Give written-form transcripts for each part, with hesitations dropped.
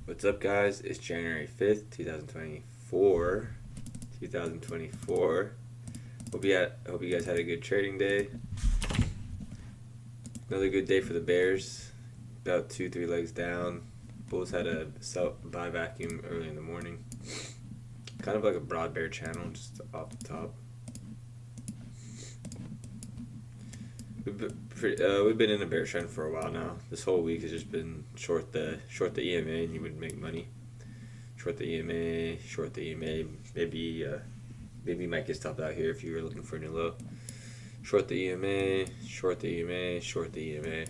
What's up, guys? It's January 5th, 2024. 2024. Hope you guys had a good trading day. Another good day for the Bears. About 2-3 legs down. Bulls had a buy vacuum early in the morning. Kind of like a broad bear channel, just off the top. We've been in a bear trend for a while now. This whole week has just been short the EMA and you would make money. Short the EMA, short the EMA. Maybe you might get stopped out here if you were looking for a new low. Short the EMA, short the EMA, short the EMA.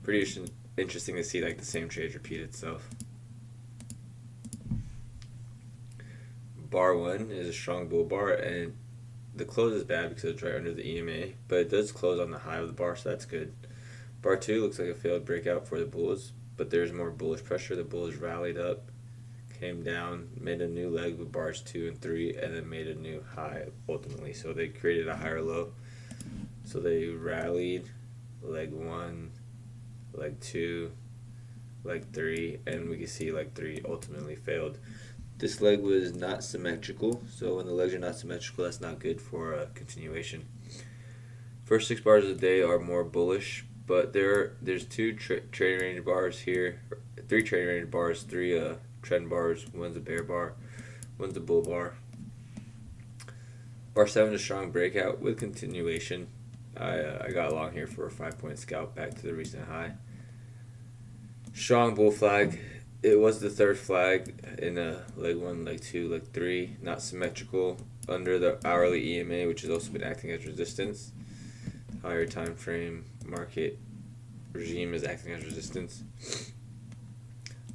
Pretty interesting to see like the same trade repeat itself. Bar 1 is a strong bull bar, and the close is bad because it's right under the EMA, but it does close on the high of the bar, so that's good. Bar 2 looks like a failed breakout for the bulls, but there's more bullish pressure. The bulls rallied up, came down, made a new leg with bars 2 and 3, and then made a new high ultimately. So they created a higher low. So they rallied leg 1, leg 2, leg 3, and we can see leg 3 ultimately failed. This leg was not symmetrical, so when the legs are not symmetrical, that's not good for a continuation. First 6 bars of the day are more bullish, but there's 2 trading range bars here, 3 trading range bars, 3 trend bars. One's a bear bar, one's a bull bar. Bar 7 is a strong breakout with continuation. I got along here for a 5-point scalp back to the recent high. Strong bull flag. It was the third flag in leg 1, leg 2, leg 3. Not symmetrical under the hourly EMA, which has also been acting as resistance. Higher time frame market regime is acting as resistance.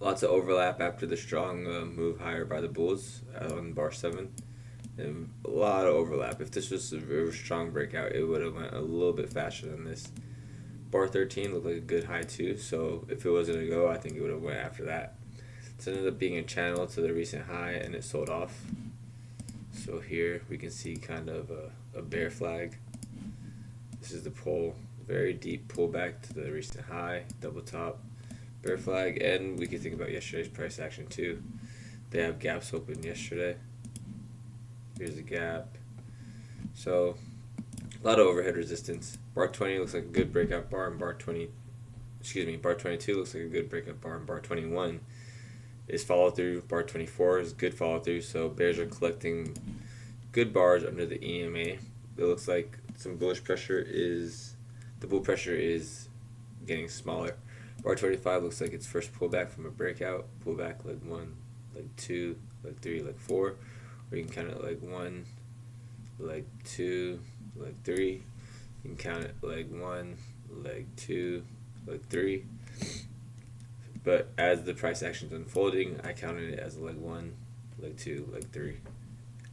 Lots of overlap after the strong move higher by the bulls on bar 7. And a lot of overlap. If this was a strong breakout, it would have went a little bit faster than this. Bar 13 looked like a good high too, so if it wasn't a go, I think it would have went after that. It ended up being a channel to the recent high, and it sold off. So here we can see kind of a bear flag. This is the pull, very deep pullback to the recent high, double top, bear flag, and we can think about yesterday's price action too. They have gaps open yesterday. Here's a gap. So a lot of overhead resistance. Bar 20 looks like a good breakout bar, and bar 22 looks like a good breakout bar, and bar 21 is follow through. Bar 24 is good follow through. So bears are collecting good bars under the EMA. It looks like some bullish pressure the bull pressure is getting smaller. Bar 25 looks like its first pullback from a breakout. Pullback leg 1, leg 2, leg 3, leg 4. Or you can count it leg 1, leg 2, leg 3. You can count it leg 1, leg 2, leg 3. But as the price action is unfolding, I counted it as leg 1, leg 2, leg 3.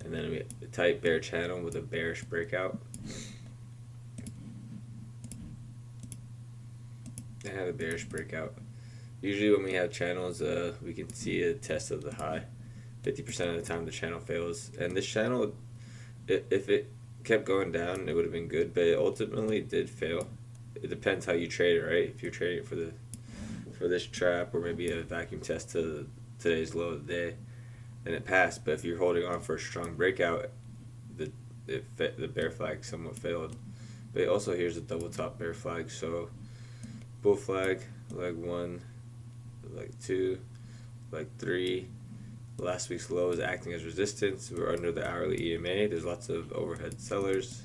And then we have a tight bear channel with a bearish breakout. I have a bearish breakout. Usually when we have channels, we can see a test of the high. 50% of the time the channel fails. And this channel, if it kept going down, it would have been good, but it ultimately did fail. It depends how you trade it, right? If you're trading it for this trap or maybe a vacuum test to today's low of the day, then it passed. But if you're holding on for a strong breakout, the bear flag somewhat failed. But also here's a double top bear flag. So bull flag, leg 1, leg 2, leg 3. Last week's low is acting as resistance. We're under the hourly EMA. There's lots of overhead sellers.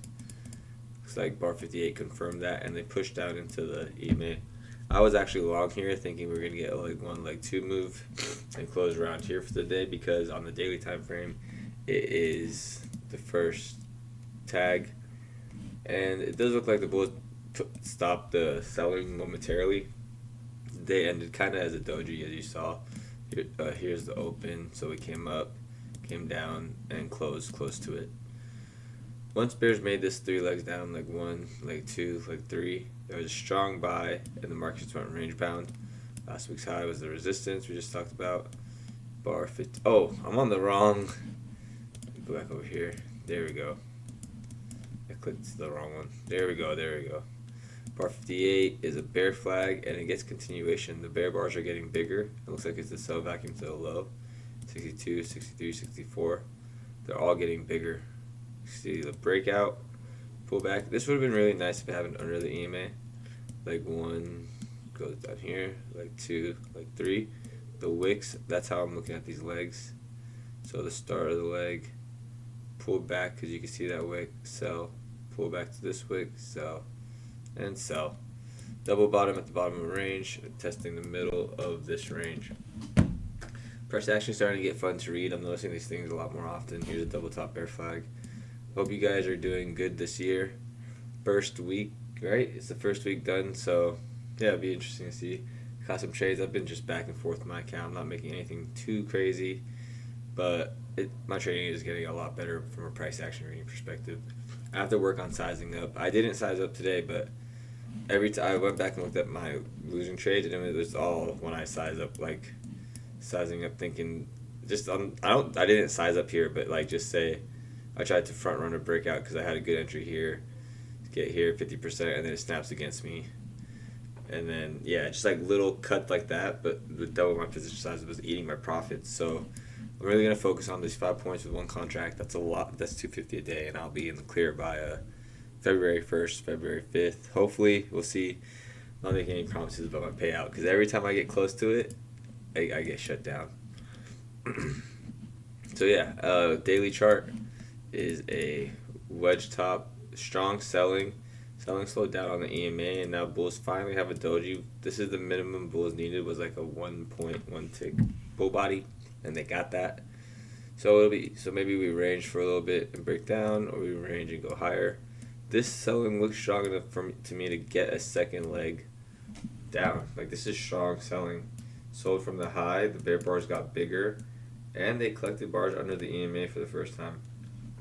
Looks like bar 58 confirmed that, and they pushed down into the EMA. I was actually long here thinking we were going to get a leg 1, leg 2 move and close around here for the day, because on the daily time frame it is the first tag, and it does look like the bulls stopped the selling momentarily. The day ended kind of as a doji, as you saw. Here's the open, so we came up, came down, and closed close to it. Once bears made this 3 legs down, leg 1, leg 2, leg 3, there was a strong buy, and the markets went range bound. Last week's high was the resistance we just talked about. Bar 50. Oh, I'm on the wrong. Go back over here. There we go. I clicked the wrong one. There we go. Bar 58 is a bear flag, and it gets continuation. The bear bars are getting bigger. It looks like it's a sell vacuum to the low. 62, 63, 64. They're all getting bigger. See the breakout, pull back. This would have been really nice if it happened under the EMA. Like 1 goes down here, like 2, like 3. The wicks, that's how I'm looking at these legs. So the start of the leg, pull back because you can see that wick, sell, pull back to this wick, sell, and sell. Double bottom at the bottom of the range, testing the middle of this range. Price action starting to get fun to read. I'm noticing these things a lot more often. Here's a double top bear flag. Hope you guys are doing good this year. First week, right? It's the first week done, so yeah, it'll be interesting to see. Caught some trades. I've been just back and forth with my account. I'm not making anything too crazy, but my trading is getting a lot better from a price action reading perspective. I have to work on sizing up. I didn't size up today, but every time I went back and looked at my losing trades, and it was all when I size up, like sizing up, thinking just I didn't size up here, but like just say I tried to front run a breakout because I had a good entry here, get here 50%, and then it snaps against me, and then yeah, just like little cut like that, but with double my position size was eating my profits. So I'm really gonna focus on these 5 points with one contract. That's a lot. That's $250 a day, and I'll be in the clear by February 1st, February 5th. Hopefully, we'll see. I'm not making any promises about my payout because every time I get close to it, I get shut down. So yeah, daily chart is a wedge top, strong selling slowed down on the EMA, and now bulls finally have a doji. This is the minimum bulls needed, was like a 1.1 tick bull body, and they got that. So maybe we range for a little bit and break down, or we range and go higher. This selling looks strong enough to me to get a second leg down. Like this is strong selling. Sold from the high, the bear bars got bigger, and they collected bars under the EMA for the first time.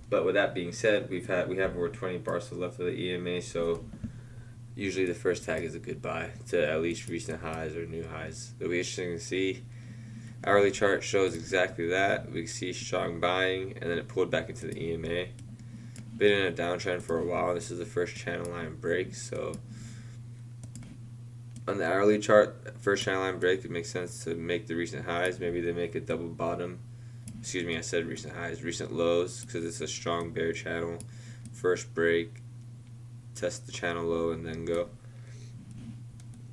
But with that being said, we have over 20 bars left of the EMA, so usually the first tag is a good buy to at least recent highs or new highs. It'll be interesting to see. Hourly chart shows exactly that. We see strong buying, and then it pulled back into the EMA. Been in a downtrend for a while. This is the first channel line break, so on the hourly chart, first channel line break, it makes sense to make the recent highs. Maybe they make a double bottom. Excuse me, I said recent highs, recent lows, because it's a strong bear channel. First break, test the channel low, and then go.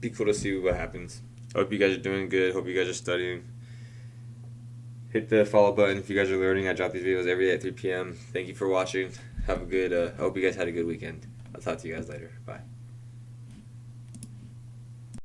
Be cool to see what happens. I hope you guys are doing good. Hope you guys are studying. Hit the follow button if you guys are learning. I drop these videos every day at 3 p.m. Thank you for watching. Have a good, I hope you guys had a good weekend. I'll talk to you guys later. Bye.